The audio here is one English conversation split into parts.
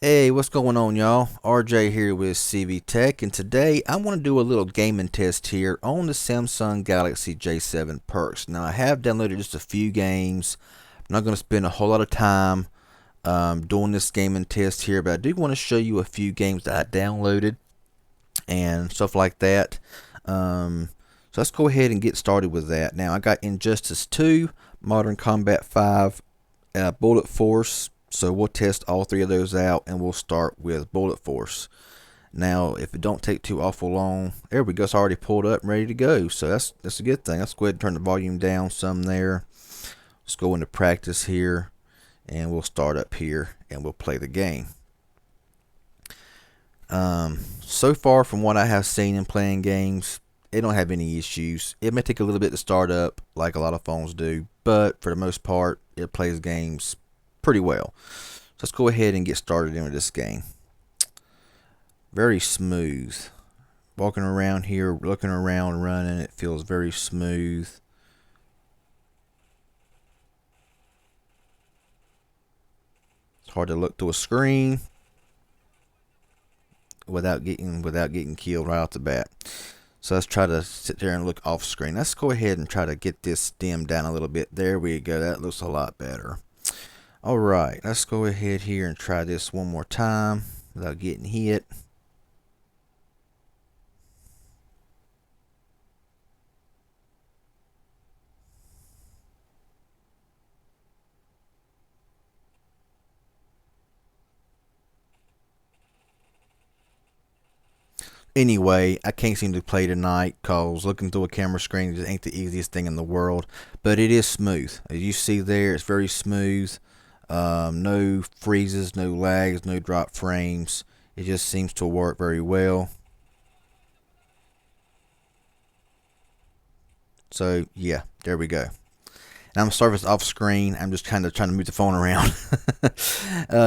Hey, what's going on, y'all? RJ here with CV Tech, and today I want to do a little gaming test here on the Samsung Galaxy J7 Perx. Now, I have downloaded just a few games. I'm not going to spend a whole lot of time doing this gaming test here, but I do want to show you a few games that I downloaded and stuff like that. So let's go ahead and get started with that. Now, I got Injustice 2, Modern Combat 5, Bullet Force. So we'll test all three of those out, and we'll start with Bullet Force. Now, if it don't take too awful long, there we go. It's already pulled up and ready to go. So that's a good thing. Let's go ahead and turn the volume down some there. Let's go into practice here, and we'll start up here, and we'll play the game. So far from what I have seen in playing games, it don't have any issues. It may take a little bit to start up, like a lot of phones do, but for the most part, it plays games pretty well. So let's go ahead and get started into this game. Very smooth. Walking around here, looking around, running, it feels very smooth. It's hard to look through a screen without getting killed right off the bat. So let's try to sit there and look off screen. Let's go ahead and try to get this dimmed down a little bit. There we go. That looks a lot better. Alright, let's go ahead here and try this one more time without getting hit. Anyway, I can't seem to play tonight because looking through a camera screen just ain't the easiest thing in the world. But it is smooth. As you see there, it's very smooth. No freezes, no lags, no drop frames. It just seems to work very well. So, yeah, there we go. And I'm sorry if it's off screen. I'm just kind of trying to move the phone around.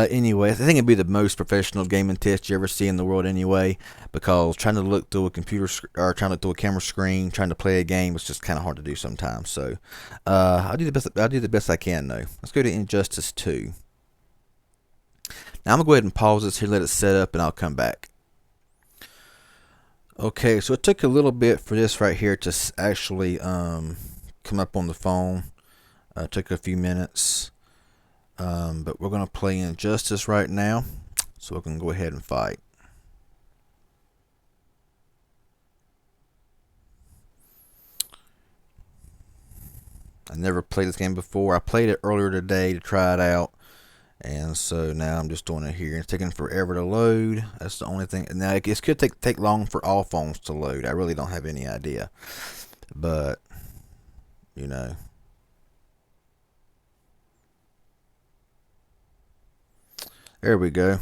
Anyway, I think it'd be the most professional gaming test you ever see in the world anyway, because trying to look through a computer or trying to look through a camera screen, trying to play a game is just kind of hard to do sometimes. So I'll do the best. I'll do the best I can though. Let's go to Injustice 2. Now I'm gonna go ahead and pause this here, let it set up, and I'll come back. Okay, so it took a little bit for this right here to actually come up on the phone. Took a few minutes. But we're going to play Injustice right now, so we can go ahead and fight. I never played this game before. I played it earlier today to try it out, and so now I'm just doing it here. It's taking forever to load. That's the only thing. Now it could take long for all phones to load. I really don't have any idea, but you know. There we go.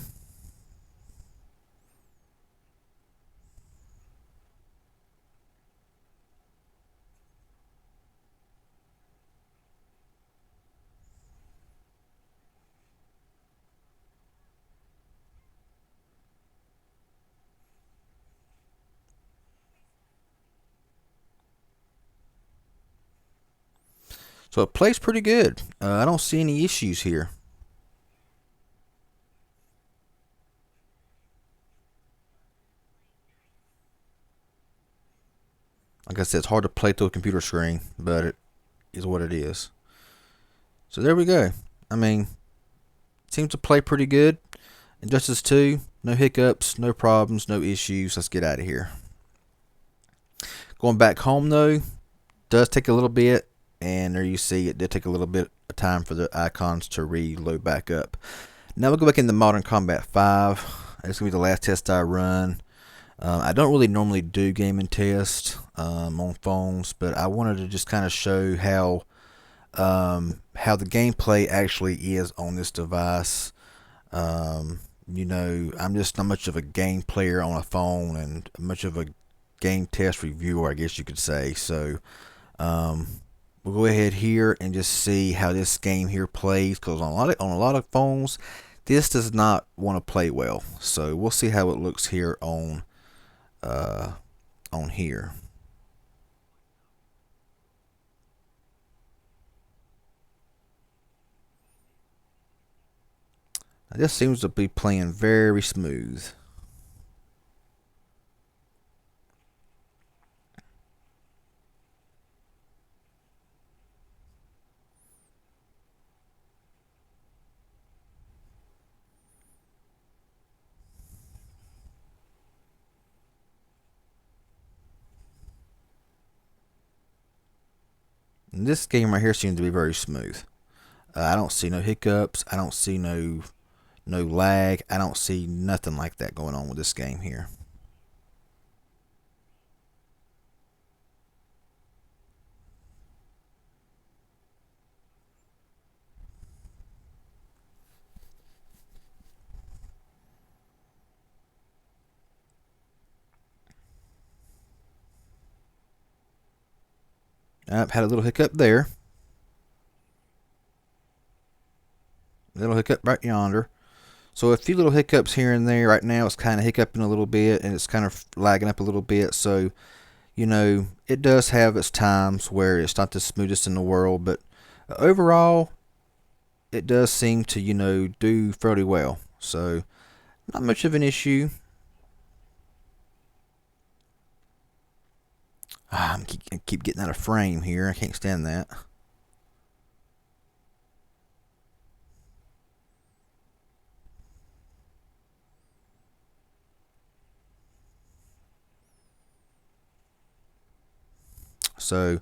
So it plays pretty good. I don't see any issues here. Like I said, it's hard to play through a computer screen, but it is what it is. So there we go. I mean, it seems to play pretty good. Injustice 2, no hiccups, no problems, no issues. Let's get out of here. Going back home though, does take a little bit, and there you see it did take a little bit of time for the icons to reload back up. Now we'll go back into Modern Combat 5. It's going to be the last test I run. I don't really normally do gaming tests on phones, but I wanted to just kind of show how the gameplay actually is on this device. You know, I'm just not much of a game player on a phone and much of a game test reviewer, I guess you could say. So we'll go ahead here and just see how this game here plays, because on a lot of phones, this does not want to play well. So we'll see how it looks here on here. This seems to be playing very smooth. And this game right here seems to be very smooth. I don't see no hiccups. I don't see no lag. I don't see nothing like that going on with this game here. I've had a little hiccup there. A little hiccup right yonder. So a few little hiccups here and there. Right now it's kind of hiccuping a little bit and it's kind of lagging up a little bit. So, it does have its times where it's not the smoothest in the world, but overall it does seem to, do fairly well. So not much of an issue. I keep getting out of frame here. I can't stand that. So,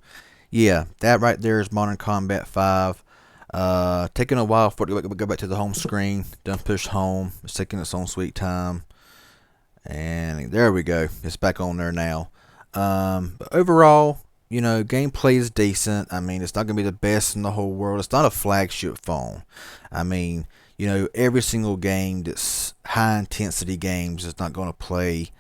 yeah, that right there is Modern Combat 5. Taking a while for it to go back to the home screen. Done push home. It's taking its own sweet time. And there we go. It's back on there now. But overall, gameplay is decent. I mean, it's not going to be the best in the whole world. It's not a flagship phone. I mean, every single game that's high intensity games is not going to play,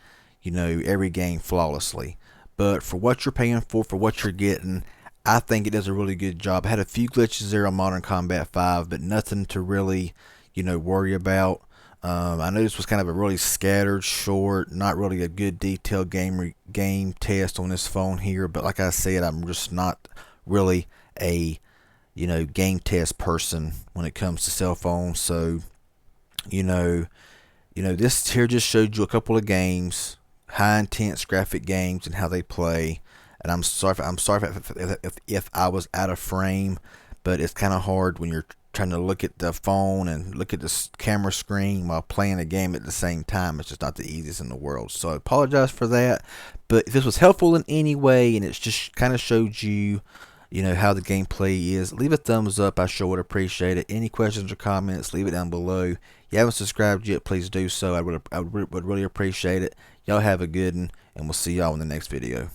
every game flawlessly. But for what you're paying for what you're getting, I think it does a really good job. I had a few glitches there on Modern Combat 5, but nothing to really, worry about. I know this was kind of a really scattered, short, not really a good detailed game test on this phone here. But like I said, I'm just not really a game test person when it comes to cell phones. So you know this here just showed you a couple of games, high intense graphic games and how they play. And I'm sorry if I was out of frame, but it's kind of hard when you're trying to look at the phone and look at the camera screen while playing a game at the same time. It's just not the easiest in the world. So I apologize for that. But if this was helpful in any way and it's just kind of showed you, how the gameplay is, leave a thumbs up. I sure would appreciate it. Any questions or comments, leave it down below. If you haven't subscribed yet, please do so. I would really appreciate it. Y'all have a good one, and we'll see y'all in the next video.